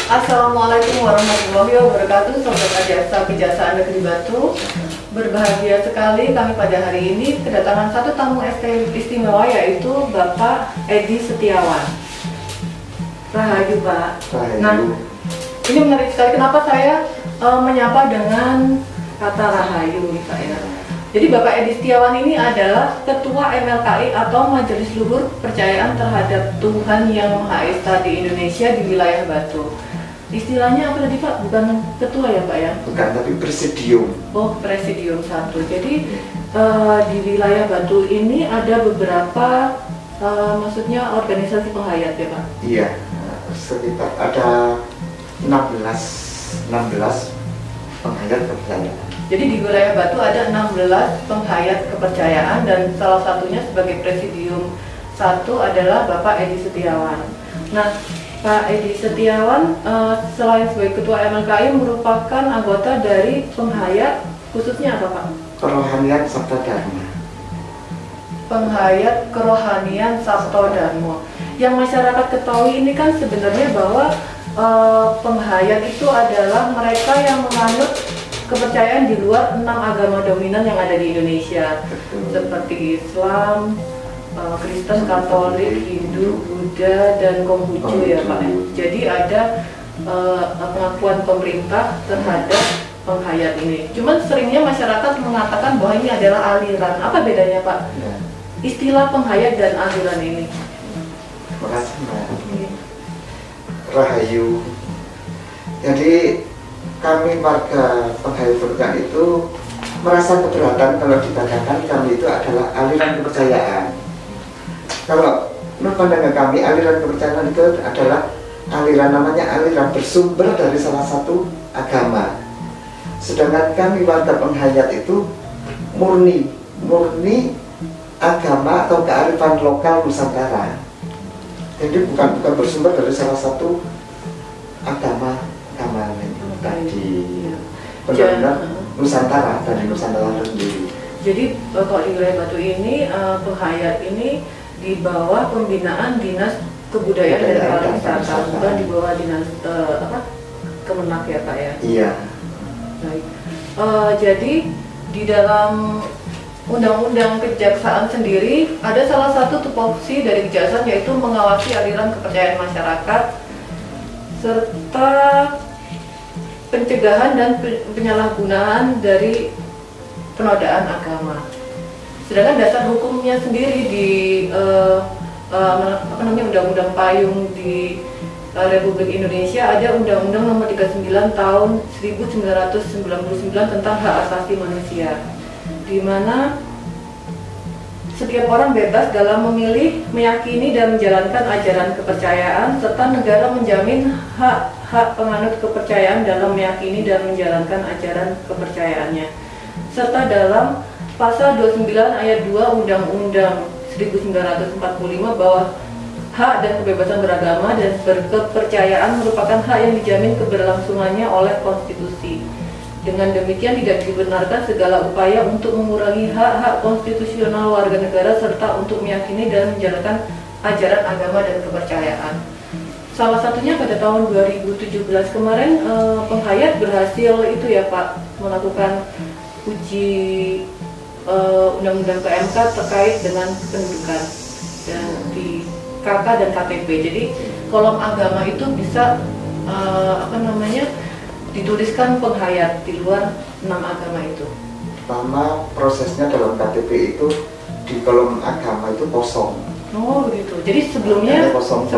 Assalamualaikum warahmatullahi wabarakatuh, Sobat Adiaksa Kejaksaan Negeri Batu. Berbahagia sekali kami pada hari ini kedatangan satu tamu istimewa, yaitu Bapak Edi Setiawan. Rahayu, Pak. Rahayu. Nah, ini menarik sekali kenapa saya menyapa dengan kata Rahayu nih, Pak ya. Jadi Bapak Edi Setiawan ini adalah Ketua MLKI atau Majelis Luhur Kepercayaan Terhadap Tuhan Yang Maha Esa di Indonesia di wilayah Batu. Istilahnya apa tadi, Pak? Bukan ketua ya, Pak ya? Bukan, tapi presidium. Oh, presidium satu. Jadi di wilayah Batu ini ada beberapa maksudnya organisasi penghayat ya, Pak? Iya, sekitar ada 16 penghayat kepercayaan. Jadi di wilayah Batu ada 16 penghayat kepercayaan dan salah satunya sebagai presidium satu adalah Bapak Edi Setiawan. Nah, Pak Edi Setiawan selain sebagai Ketua MLKI merupakan anggota dari penghayat khususnya apa, Pak? Kerohanian Sabta Dharma. Penghayat Kerohanian Sabta Dharma. Yang masyarakat ketahui ini kan sebenarnya bahwa penghayat itu adalah mereka yang menganut kepercayaan di luar 6 agama dominan yang ada di Indonesia. Betul. Seperti Islam, Kristen, Katolik, Hindu, Buddha, dan Konghucu ya, Pak. Jadi ada pengakuan pemerintah terhadap penghayat ini. Cuman seringnya masyarakat mengatakan bahwa ini adalah aliran. Apa bedanya, Pak? Ya. Istilah penghayat dan aliran ini. Terima kasih, Mbak. Rahayu. Jadi kami warga penghayat kepercayaan itu merasa keberatan kalau dikatakan kami itu adalah aliran kepercayaan. Kalau menurut pandangan kami, aliran kepercayaan itu adalah aliran, namanya aliran bersumber dari salah satu agama. Sedangkan kami warga penghayat itu murni agama atau kearifan lokal Nusantara. Jadi bukan bersumber dari salah satu agama tadi. Benar-benar Nusantara, dari Nusantara sendiri. Jadi kalau di wilayah Batu ini penghayat ini di bawah pembinaan Dinas Kebudayaan dan Pariwisata, bukan di bawah Dinas Kemenak ya, Pak ya? Iya. Baik. Jadi di dalam Undang-Undang Kejaksaan sendiri ada salah satu tupoksi dari kejaksaan, yaitu mengawasi aliran kepercayaan masyarakat serta pencegahan dan penyalahgunaan dari penodaan agama. Sedangkan dasar hukumnya sendiri di Undang-Undang Payung di Republik Indonesia ada Undang-Undang Nomor 39 Tahun 1999 tentang Hak Asasi Manusia, di mana setiap orang bebas dalam memilih, meyakini, dan menjalankan ajaran kepercayaan, serta negara menjamin hak penganut kepercayaan dalam meyakini dan menjalankan ajaran kepercayaannya. Serta dalam Pasal 29 ayat 2 Undang-Undang 1945 bahwa hak dan kebebasan beragama dan berkepercayaan merupakan hak yang dijamin keberlangsungannya oleh konstitusi. Dengan demikian tidak dibenarkan segala upaya untuk mengurangi hak-hak konstitusional warga negara serta untuk meyakini dan menjalankan ajaran agama dan kepercayaan. Salah satunya pada tahun 2017 kemarin penghayat berhasil itu ya, Pak, melakukan uji undang-undang ke MK terkait dengan kependudukan dan di KK dan KTP. Jadi kolom agama itu bisa dituliskan penghayat di luar 6 agama itu. Pertama, prosesnya dalam KTP itu di kolom agama itu kosong. Oh begitu. Jadi sebelumnya kosong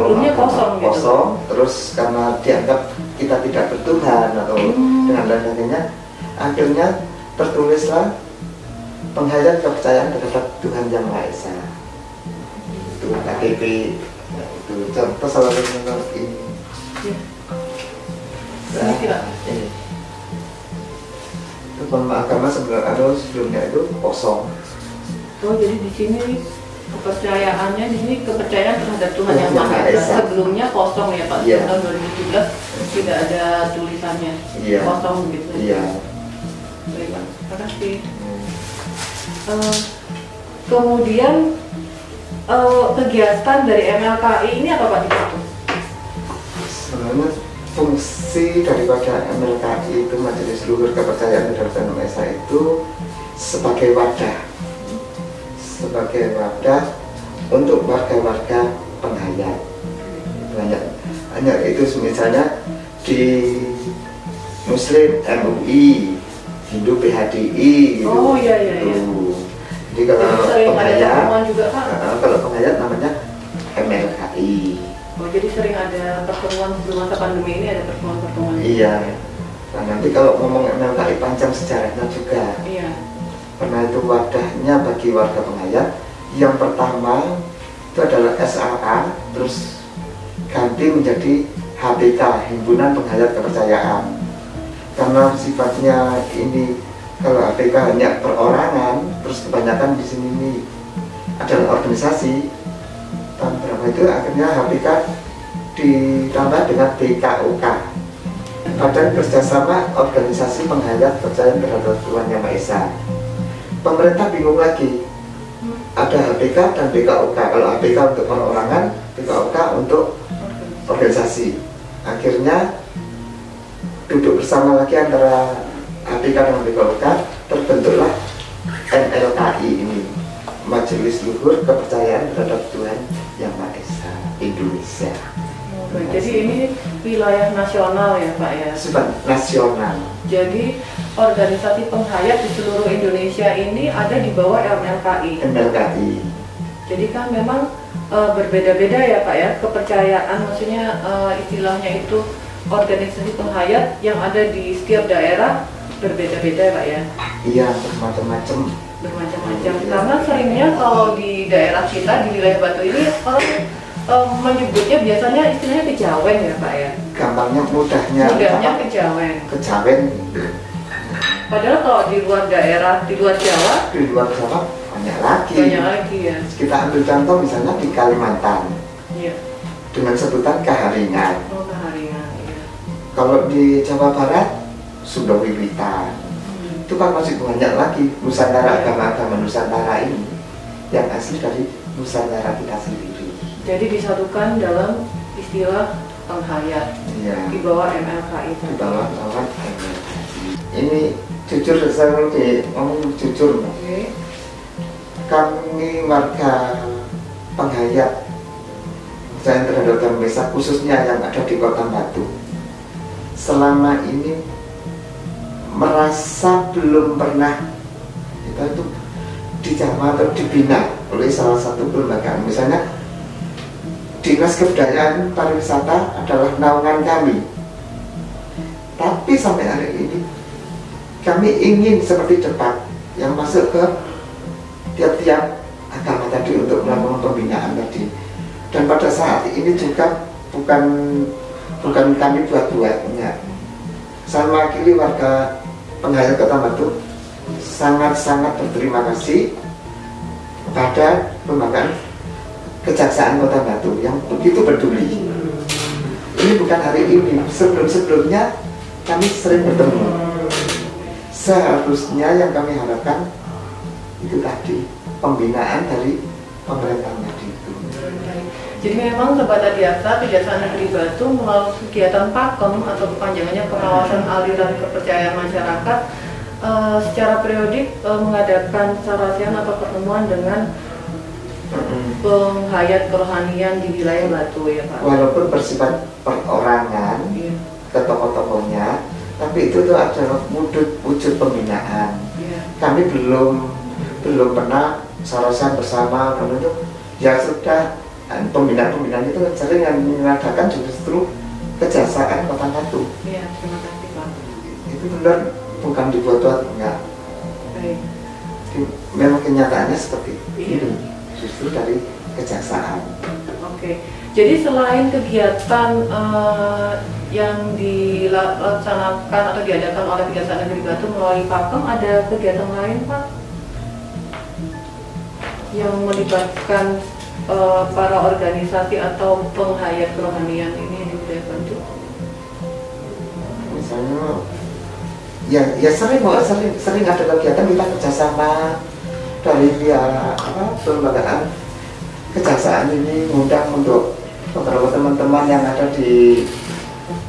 gitu. Terus karena dianggap kita tidak bertuhan atau dengan lain-lainnya, akhirnya tertulislah penghayat kepercayaan terhadap Tuhan Yang Maha Esa. Itu KTP. Itu contoh salah satu ini. Ya. Itu agama sebelumnya itu kosong. Oh, jadi di sini kepercayaannya di sini kepercayaan terhadap Tuhan Yang Maha Esa. Sebelumnya kosong ya, Pak. Iya. Tahun 2017 tidak ada tulisannya. Iya. Kosong gitu. Iya. Baik, Pak. Terima kasih. Kemudian kegiatan dari MLKI ini apa, Pak, di situ? Sebenarnya fungsi daripada MLKI itu, Majelis Luhur Kepercayaan Kedaulatan Maha Esa, itu sebagai wadah untuk warga-warga penghayat. Hanya itu, misalnya di Muslim MUI, Hindu PHDI gitu. Oh iya. Jadi kalau juga, penghayat namanya MLKI. Oh, jadi sering ada pertemuan sebelum masa pandemi ini, ada pertemuan. Iya. Nah, nanti kalau ngomong MLKI panjang sejarahnya juga. Iya. Karena itu wadahnya bagi warga penghayat. Yang pertama itu adalah SAA, terus ganti menjadi HPK, Himpunan Penghayat Kepercayaan. Karena sifatnya ini, kalau HPK hanya perorangan, terus kebanyakan di sini ini adalah organisasi. Tahun berapa itu akhirnya HPK ditambah dengan BKOK, Badan Kerjasama Organisasi Penghayat Kepercayaan Terhadap Tuhan Yang Maha Esa. Pemerintah bingung lagi, ada HPK dan BKOK. Kalau HPK untuk perorangan, BKOK untuk organisasi. Akhirnya duduk bersama lagi antara HPK dengan BKOK, terbentuklah MLKI ini, Majelis Luhur Kepercayaan Terhadap Tuhan Yang Maha Esa Indonesia. Jadi ini wilayah nasional ya Pak ya? Sifat nasional. Jadi organisasi penghayat di seluruh Indonesia ini ada di bawah MLKI. Jadi kan memang berbeda-beda ya Pak ya, kepercayaan, maksudnya istilahnya itu organisasi penghayat yang ada di setiap daerah berbeda-beda Pak ya? Iya, bermacam-macam. Karena seringnya kalau di daerah kita, di wilayah Batu ini, orang menyebutnya biasanya istilahnya kejawen ya Pak ya? Gampangnya, mudahnya kejawen. Padahal kalau di luar daerah, di luar Jawa banyak lagi ya. Kita ambil contoh misalnya di Kalimantan, iya, dengan sebutan Kaharingan. Kaharingan, iya. Kalau di Jawa Barat, Sunda Wiwitan. Itu kan masih banyak lagi Nusantara, agama-agama Nusantara ini yang asli dari Nusantara kita sendiri. Jadi disatukan dalam istilah penghayat, iya, di bawah MLKI. Di bawah MLKI. Ini jujur, saya ngomong jujur. Okay. Kami warga penghayat Kepercayaan Terhadap Tuhan Maha Esa, khususnya yang ada di Kota Batu, selama ini merasa belum pernah kita itu dijamah atau dibina oleh salah satu kelembagaan. Misalnya Dinas Kebudayaan Pariwisata adalah naungan kami, tapi sampai hari ini kami ingin seperti Depak yang masuk ke tiap-tiap agama tadi untuk melakukan pembinaan tadi. Dan pada saat ini juga bukan kami buat-buatnya. Saya mewakili warga penghayat Kota Batu sangat-sangat berterima kasih kepada lembaga Kejaksaan Kota Batu yang begitu peduli. Ini bukan hari ini, sebelum-sebelumnya kami sering bertemu. Seharusnya yang kami harapkan itu tadi, pembinaan dari pemerintah tadi itu. Jadi memang Sobat Adiaksa, Kejaksaan Negeri Batu melalui kegiatan PAKEM atau kepanjangannya pengawasan aliran kepercayaan masyarakat secara periodik mengadakan sarasian atau pertemuan dengan penghayat kerohanian di wilayah Batu ya Pak. Walaupun bersifat perorangan, iya, ke tokoh-tokohnya, tapi itu tuh adalah wujud pembinaan. Iya. Kami belum pernah sarasian bersama, itu ya sudah. Pembinaan itu sering yang mengadakan justru Kejaksaan Kota Batu. Iya, terima kasih Pak. Itu benar, bukan dibuat-buat, enggak. Baik. Memang kenyataannya seperti Iya. ini, justru dari Kejaksaan. Oke. Jadi selain kegiatan yang dilaksanakan atau diadakan oleh Kejaksaan Negeri Batu melalui PAKEM, ada kegiatan lain Pak yang melibatkan para organisasi atau penghayat kerohanian ini di wilayah Batu? Misalnya, ya sering ada kegiatan kita kerjasama dari pelembagaan Kejaksaan ini, ngundang untuk beberapa teman-teman yang ada di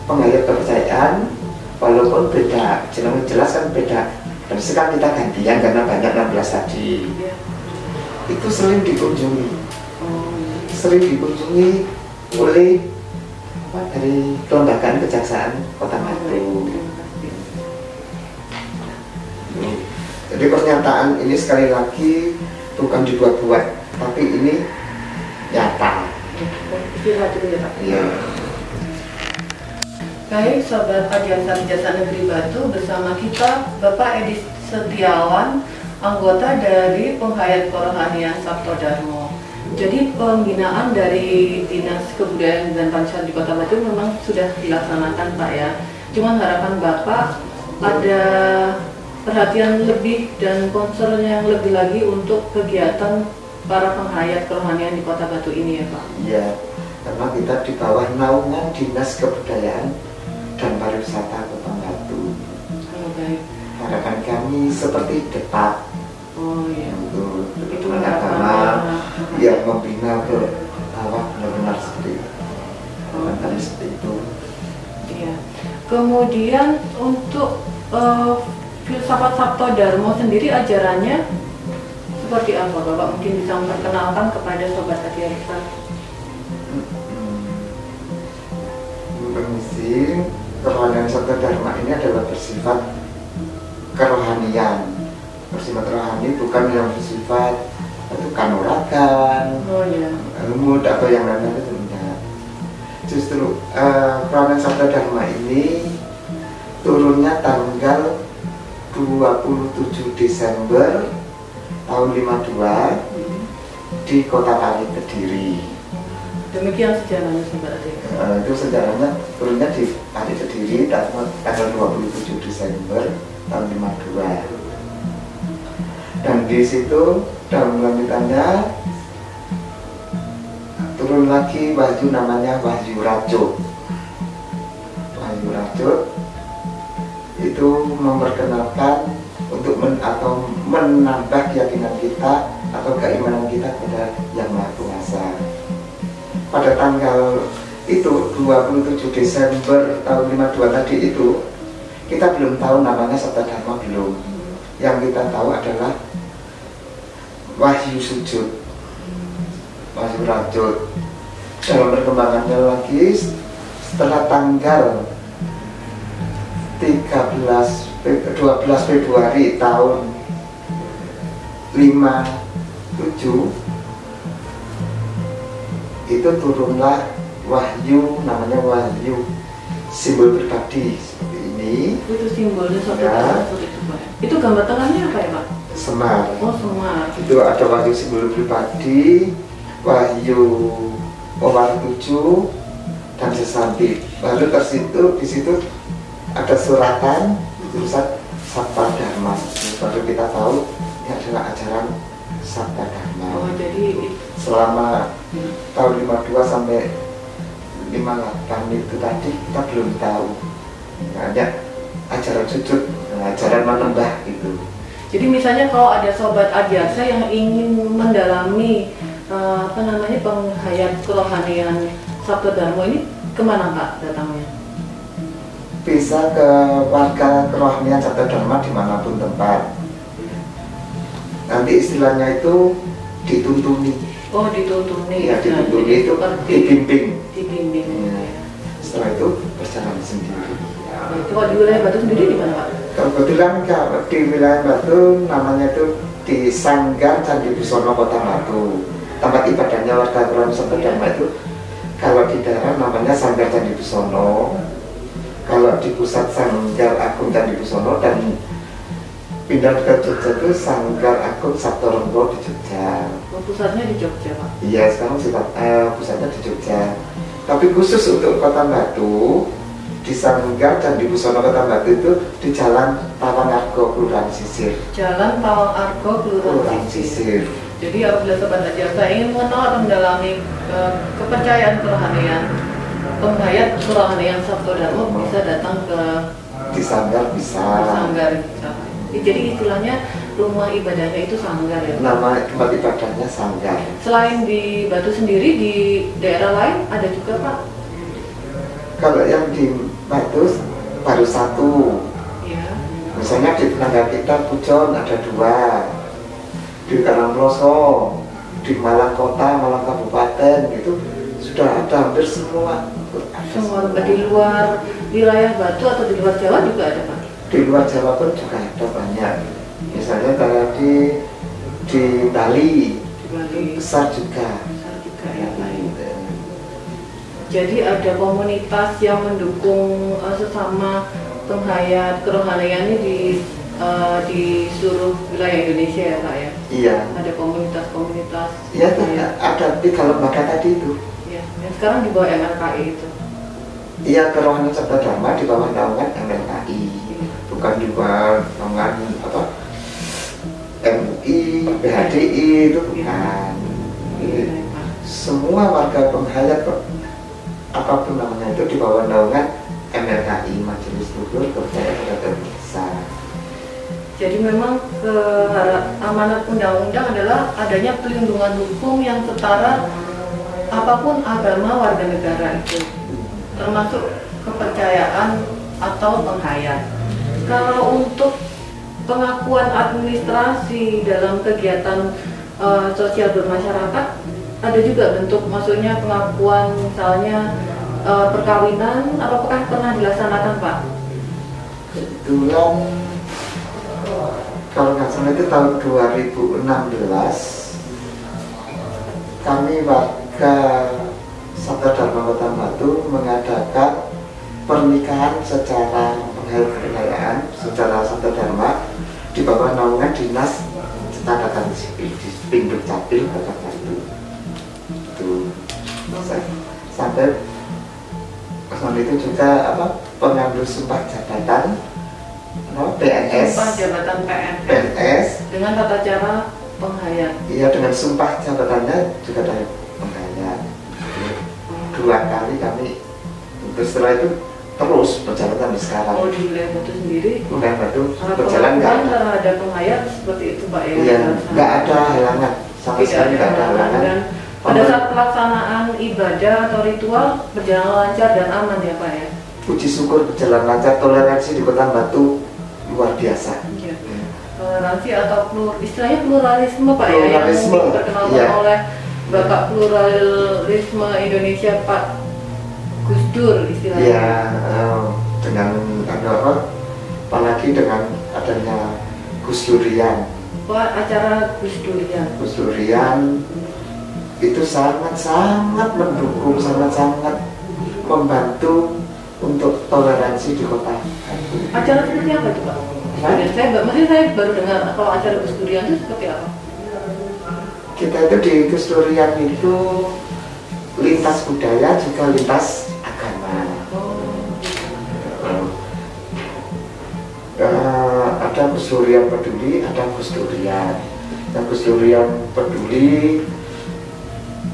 penghayat kepercayaan, walaupun beda, jelas kan beda. Dan sekarang kita gantian karena banyak 16 tadi. Iya. Itu sering dikunjungi, Oh, sering dikunjungi oleh dari Kelembagaan Kejaksaan Kota Batu. Jadi pernyataan ini sekali lagi bukan dibuat-buat, tapi ini nyata. istirahat dulu ya Pak. Iya. Baik, Sobat Adiasa Jasa Negeri Batu, bersama kita Bapak Edi Setiawan, anggota dari Penghayat Kerohanian Sabto Darmo. Jadi pembinaan dari Dinas Kebudayaan dan Pariwisata di Kota Batu memang sudah dilaksanakan Pak ya. Cuman harapan Bapak ada perhatian lebih dan concern yang lebih lagi untuk kegiatan para penghayat kerohanian di Kota Batu ini ya Pak. Iya, karena kita di bawah naungan Dinas Kebudayaan dan Pariwisata Kota Batu. Oh, baik. Harapan kami seperti depak Oh iya. untuk Itu agama yang membina ke bawah benar-benar seperti itu. Harapan kami seperti itu. Iya. Kemudian untuk filsafat Sabto Darmo sendiri ajarannya seperti apa Bapak? Mungkin bisa memperkenalkan kepada Sobat Adiasa. Permisi, kerohanian Sabto Darmo ini adalah bersifat kerohanian. Bersifat rohani bukan yang bersifat itu kanuragan, Oh iya. ilmu atau yang lain-lain itu tidak. Justru kerohanian Sabto Darmo ini turunnya tanggal 27 Desember tahun 52 di Kota Pari, Kediri. Demikian sejarahnya Sobat Adiasa. Itu sejarahnya turunnya di Pari, Kediri tanggal 27 Desember tahun 52. Dan di situ dalam lanjutannya turun lagi wahyu namanya Wahyu Racut. Wahyu Racut itu memperkenalkan untuk menambah keyakinan kita atau keimanan kita kepada Yang Maha Kuasa. Pada tanggal itu 27 Desember tahun 52 tadi itu kita belum tahu namanya Sabto Darmo, belum. Yang kita tahu adalah Wahyu Sujud, Wahyu Racut. Dalam perkembangannya lagi setelah tanggal 12 Februari tahun 57 itu turunlah wahyu namanya Wahyu Simbol Pribadi seperti ini. Itu simbolnya Sabto Ya. Darmo seperti itu Pak. Itu gambar tengahnya apa ya Pak? Semar. Oh Semar. Itu ada Wahyu Simbol Pribadi, Wahyu Omar 7 dan Sesanti. Lalu di situ ada suratan tulisan Sabto Darmo. Baru kita tahu ini adalah ajaran Sabto Darmo. Oh jadi Selama tahun 52 sampai 58 itu tadi kita belum tahu. Ada ajaran sujud, ajaran menembah gitu. Jadi misalnya kalau ada Sobat Adiasa yang ingin mendalami penghayat kerohanian Sabto Darmo ini kemana Pak datangnya? Bisa ke warga kerohanian Sabto Darmo dimanapun tempat. Nanti istilahnya itu dituntuni. Oh dituntuni. Ya, dituntuni itu dibimbing. Setelah itu berjalan sendiri. Itu kalau di wilayah Batu sendiri di mana Pak? Kebetulan kalau di wilayah Batu namanya itu di Sanggar Candi Busono Kota Batu. Tempat ibadahnya warga kerohanian Sabto Darmo itu kalau di daerah namanya Sanggar Candi Busono. Kalau di pusat Sanggar Agung Candi Busono dan pindah ke Jogja itu Sanggar Agung Sabto Renggo di Jogja. Oh, pusatnya di Jogja Pak? Iya, sekarang pusatnya di Jogja. Tapi khusus untuk Kota Batu di Sanggar Candi Busono Kota Batu itu di Jalan Tawang Argo Kelurahan Sisir. Jalan Tawang Argo Kelurahan Sisir. Jadi apabila Sobat Adiasa ingin mengenal atau mendalami kepercayaan kerohanian penghayat kerohanian Sabto Darmo bisa datang ke Di Sanggar bisa. Sanggar. Jadi istilahnya rumah ibadahnya itu Sanggar ya? Nama tempat ibadahnya Sanggar. Selain di Batu sendiri, di daerah lain ada juga Pak? Kalau yang di batu baru satu. Ya. Misalnya di tetangga kita Pujon ada 2, di Karangploso, di Malang Kota, Malang Kabupaten itu sudah ada hampir semua. Semua di luar wilayah Batu atau di luar Jawa juga ada Pak? Di luar Jawa pun juga ada banyak. Misalnya tadi di Bali, besar juga. Besar juga ya Pak. Jadi ada komunitas yang mendukung sesama penghayat kerohanian ini di seluruh wilayah Indonesia ya Pak ya? Iya. Ada komunitas-komunitas. Iya, ada 3 lembaga tadi itu. Ya, dan sekarang di bawah MLKI itu. Iya, Kerohanian Sabda Dharma di bawah naungan MLKI, bukan di bawah naungan apa MUI, PHDI itu bukan. Jadi, semua warga penghayat apapun namanya itu di bawah naungan MLKI, Majelis Luhur Kepercayaan Keagamaan Indonesia. Jadi memang amanat undang-undang adalah adanya pelindungan hukum yang setara apapun agama warga negara itu, termasuk kepercayaan atau penghayat. Kalau untuk pengakuan administrasi dalam kegiatan sosial bermasyarakat, ada juga bentuk maksudnya pengakuan misalnya perkawinan, apakah pernah dilaksanakan Pak? Kebetulan kalau nggak salah itu tahun 2016 kami warga Sabda Dharma Kota Batu mengadakan pernikahan secara penghayat-penghayaan secara Sabda Dharma di bawah naungan Dinas Catatan Sipil di Pinduk Capil Kota Batu. Itu sampai waktu itu juga pengambil sumpah jabatan PNS. Sumpah jabatan PNS dengan tata cara penghayat. Iya, dengan sumpah jabatannya juga dari penghayat. 2 kali kami, setelah itu terus berjalan sampai sekarang. Oh, di wilayah Batu sendiri? Wilayah Batu berjalan nggak ada penghayat seperti itu Pak ya? Iya, nggak ada halangan, sama sekali nggak ada halangan. Dan pada saat pelaksanaan ibadah atau ritual berjalan lancar dan aman ya Pak ya? Puji syukur berjalan lancar, toleransi di Kota Batu luar biasa. Iya. Toleransi atau istilahnya pluralisme Pak ya, yang diperkenalkan oleh Bapak Pluralisme Indonesia Pak Gus Dur istilahnya. Iya, dengan apalagi dengan adanya Gus Durian. Wah, acara Gus Durian. Gus Durian itu sangat-sangat mendukung, sangat-sangat membantu untuk toleransi di Kota. Acara seperti apa itu Pak? Saya baru dengar kalau acara Gus Durian itu seperti apa? Kita itu di Gus Durian itu lintas budaya juga lintas agama. Ada Gus Durian peduli, ada Gus Durian. Yang Gus Durian peduli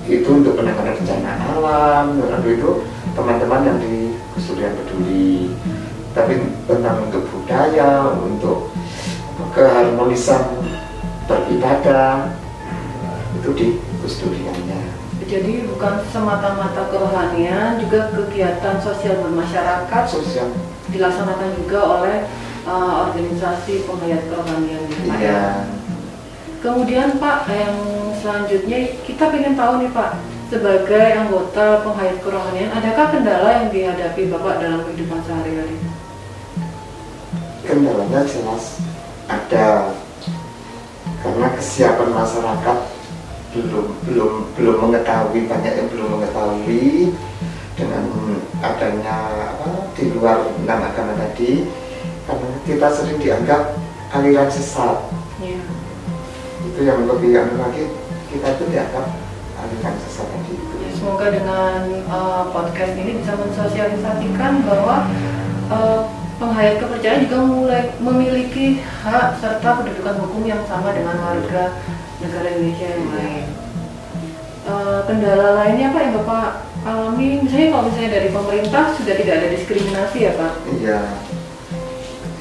itu untuk penanganan bencana alam, lalu itu teman-teman yang di Gus Durian peduli. Tapi tentang untuk budaya, untuk keharmonisan beribadah itu di Gus Duriannya. Jadi bukan semata-mata kerohanian, juga kegiatan sosial bermasyarakat dilaksanakan juga oleh organisasi penghayat kerohanian. Iya. Kemudian Pak, yang selanjutnya kita ingin tahu nih Pak, sebagai anggota penghayat kerohanian, adakah kendala yang dihadapi Bapak dalam kehidupan sehari-hari? Kendalanya jelas ada, karena kesiapan masyarakat belum mengetahui, banyak yang belum mengetahui dengan adanya di luar 6 agama tadi, karena kita sering dianggap aliran sesat. Ya. Itu yang lebih lagi, kita itu dianggap aliran sesat tadi itu. Ya, semoga dengan podcast ini bisa mensosialisasikan bahwa penghayat kepercayaan juga mulai memiliki hak serta kedudukan hukum yang sama dengan warga negara Indonesia yang lain. Kendala lainnya Pak yang Bapak alami, misalnya kalau misalnya dari pemerintah sudah tidak ada diskriminasi ya Pak? Iya.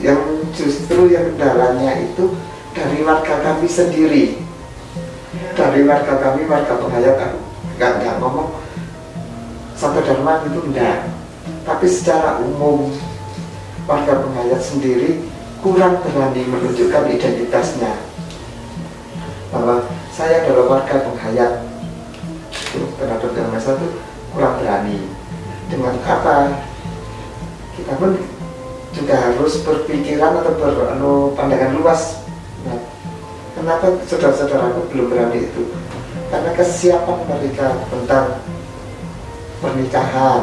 Yang justru yang kendalanya itu dari warga kami sendiri. Ya. Dari warga kami, warga penghayat, nggak ngomong Sabda Dharma itu enggak. Tapi secara umum warga penghayat sendiri kurang berani menunjukkan identitasnya, bahwa saya adalah warga penghayat. Terhadap agama itu kurang berani. Dengan apa? Kita pun juga harus berpikiran atau pandangan luas. Nah, kenapa saudara-saudaraku belum berani itu? Karena kesiapan mereka tentang pernikahan,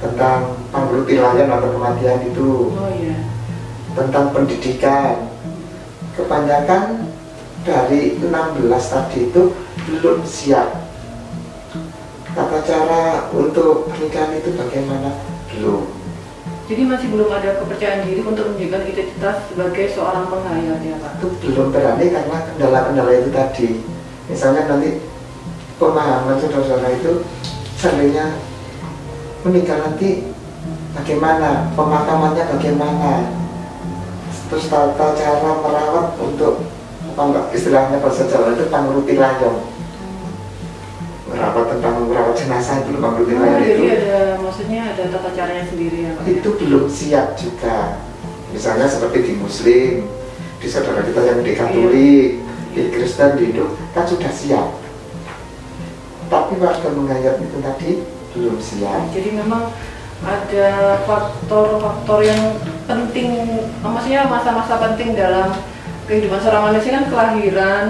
tentang panggilan atau kematian itu, tentang pendidikan, kebanyakan dari 16 tadi itu belum siap. Tata cara untuk pernikahan itu bagaimana? Belum. Jadi masih belum ada kepercayaan diri untuk menunjukkan identitas sebagai seorang penghayat ya Pak? Itu belum berani karena kendala-kendala itu tadi. Misalnya nanti pemahaman saudara-saudara itu seringnya menikah nanti bagaimana, pemakamannya bagaimana, terus tata cara merawat untuk apa enggak, istilahnya bahasa Jawa itu pangruti layong, merawat jenazah itu pangruti layong itu. Jadi ada, maksudnya ada tata caranya sendiri ya Pak? Itu belum siap juga. Misalnya seperti di Muslim, di saudara kita yang di Katolik, di Kristen, di Hindu kan sudah siap. Tapi warga penghayat itu tadi belum siap. Jadi memang ada faktor-faktor yang penting, maksudnya masa-masa penting dalam kehidupan seorang manusia kan kelahiran,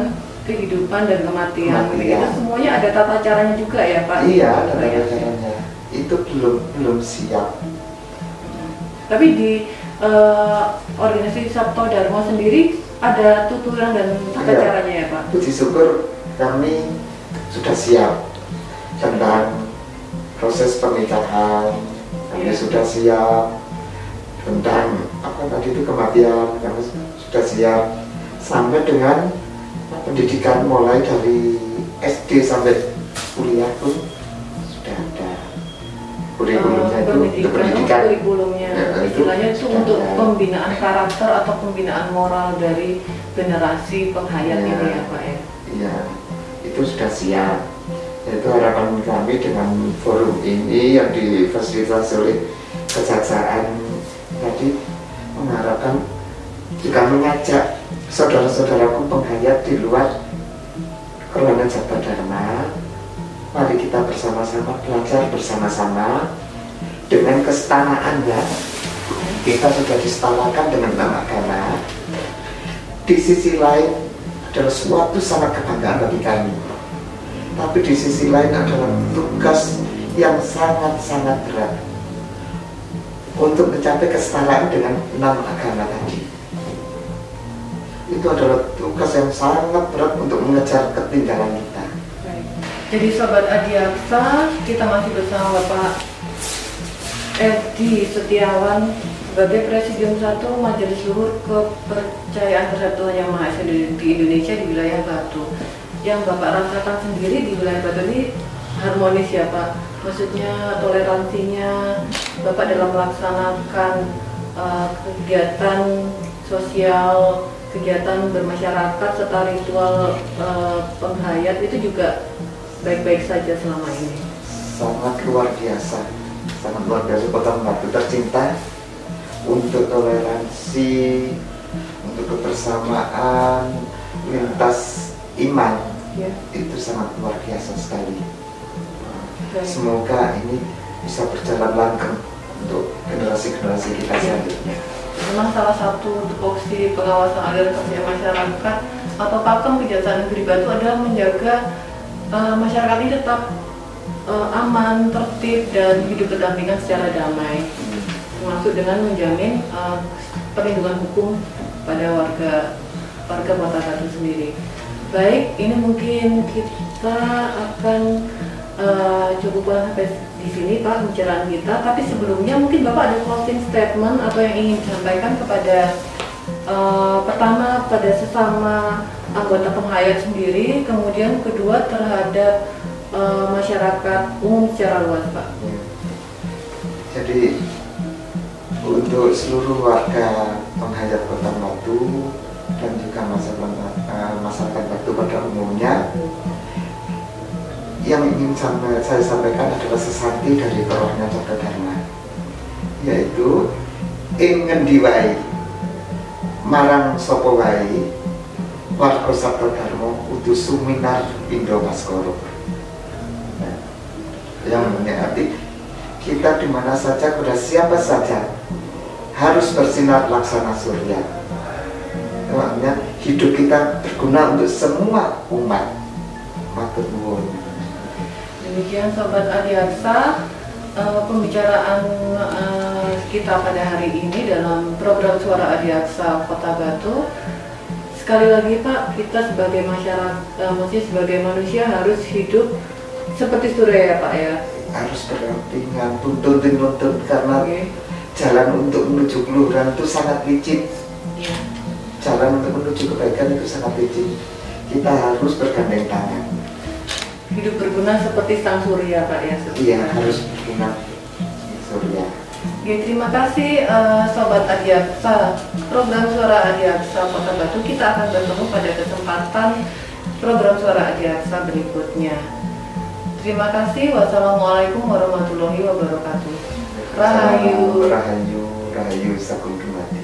kehidupan, dan kematian. Itu semuanya ada tata caranya juga ya Pak? Iya, ada tata caranya. Itu belum siap. Tapi di organisasi Sabto Dharma sendiri ada tuturan dan tata caranya ya Pak? Puji syukur kami sudah siap tentang proses pernikahan, kami sudah siap tentang apa tadi itu kematian, kami sudah siap sampai dengan pendidikan mulai dari SD sampai kuliah pun sudah ada kurikulumnya itu untuk pendidikan. Kurikulumnya istilahnya itu untuk pembinaan karakter atau pembinaan moral dari generasi penghayat ini ya Pak ya? Iya, itu sudah siap. Itu harapan kami dengan forum ini yang difasilitasi oleh Kejaksaan tadi, mengharapkan juga mengajak saudara-saudaraku penghayat di luar Kerwana Sabto Dharma. Mari kita bersama-sama belajar bersama-sama dengan kesetaraan ya. Kita sudah disetarakan dengan nama agama. Di sisi lain adalah suatu sangat kebanggaan bagi kami. Tapi di sisi lain adalah tugas yang sangat-sangat berat untuk mencapai kesetaraan dengan 6 agama tadi. Itu adalah tugas yang sangat berat untuk mengejar ketinggalan kita. Baik. Jadi Sobat Adiaksa, kita masih bersama Bapak Edi Setiawan sebagai Presidium 1 Majelis Luhur Kepercayaan Terhadap Tuhan Yang Maha Esa di Indonesia di wilayah Batu. Yang Bapak rasakan sendiri di wilayah Batu ini harmonis ya Pak? Maksudnya toleransinya Bapak dalam melaksanakan kegiatan sosial, kegiatan bermasyarakat serta ritual penghayat itu juga baik-baik saja selama ini? Sangat luar biasa, sangat luar biasa. Kota Batu tercinta untuk toleransi, untuk kebersamaan, lintas iman. Itu sangat luar biasa sekali. Semoga ini bisa berjalan langgeng untuk generasi-generasi kita selanjutnya. Memang salah satu tupoksi pengawasan aliran kerja masyarakat atau pakem Kejaksaan Negeri Batu adalah menjaga masyarakat ini tetap aman, tertib, dan hidup berdampingan secara damai, termasuk dengan menjamin perlindungan hukum pada warga Kota Batu sendiri. Baik, ini mungkin kita akan cukupkan sampai di sini Pak pembicaraan kita. Tapi sebelumnya mungkin Bapak ada closing statement atau yang ingin disampaikan kepada pertama pada sesama anggota penghayat sendiri, kemudian kedua terhadap masyarakat umum secara luas Pak. Jadi untuk seluruh warga penghayat Kota Batu dan juga masyarakat Batu pada umumnya, yang ingin saya sampaikan adalah sesati dari Tokohnya Cokro Dharma, yaitu ingin diwai marang sopo wae warga Sabto Dharma kudu suminar Indo Baskoro. Nah, yang berarti kita dimana saja, pada siapa saja harus bersinar laksana surya. Makanya hidup kita berguna untuk semua umat. Matur nuwun. Demikian Sobat Adiaksa, pembicaraan kita pada hari ini dalam program Suara Adiaksa Kota Batu. Sekali lagi Pak, kita sebagai masyarakat, sebagai manusia harus hidup seperti surya ya Pak ya. Harus berdampingan, tuntun karena jalan untuk menuju keluhuran itu sangat licin. Jalan untuk menuju kebaikan itu sangat licin. Kita harus bergandeng tangan. Hidup berguna seperti sang surya Pak ya. Iya, harus berguna surya. Oke, terima kasih Sobat Adiaksa. Program Suara Adiaksa Kota Batu, kita akan bertemu pada kesempatan program Suara Adiaksa berikutnya. Terima kasih. Wassalamualaikum warahmatullahi wabarakatuh. Rahayu. Rahayu, Rahayu Sagung Dumadi.